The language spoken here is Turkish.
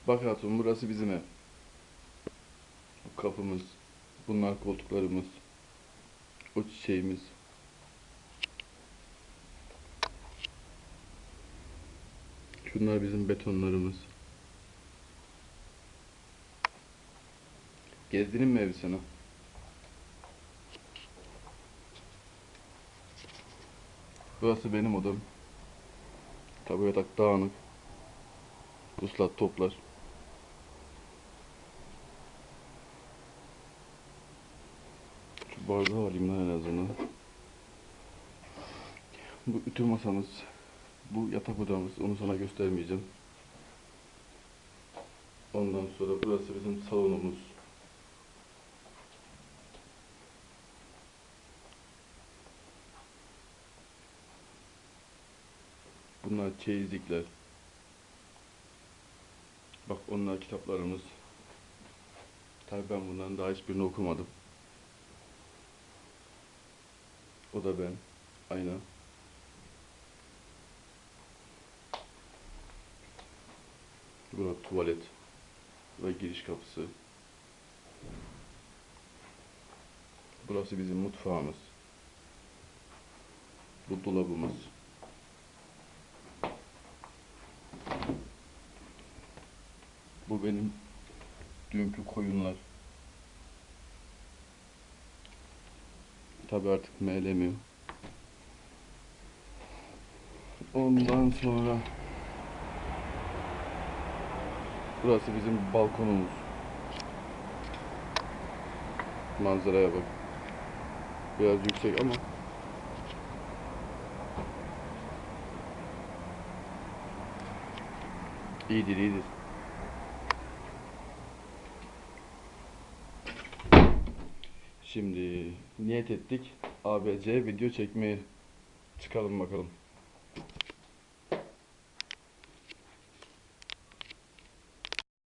Bak hatun, burası bizim ev. Bu kapımız, bunlar koltuklarımız, o çiçeğimiz. Şunlar bizim betonlarımız. Gezdireyim mi evi sana? Burası benim odam. Tabi yatak dağınık. Uslat toplar. Şu bardağı alayım lan en azından. Bu ütü masamız. Bu yatak odamız. Onu sana göstermeyeceğim. Ondan sonra burası bizim salonumuz. Bunlar çeyizlikler. Bak onlar kitaplarımız. Tabii ben bunların daha hiçbirini okumadım. O da ben. Aynen. Burası tuvalet ve giriş kapısı. Burası bizim mutfağımız. Bu dolabımız. Bu benim dünkü koyunlar. Tabi artık meylemiyor. Ondan sonra burası bizim balkonumuz. Manzaraya bak. Biraz yüksek ama iyidir iyidir. Şimdi niyet ettik ABC video çekmeye. Çıkalım bakalım.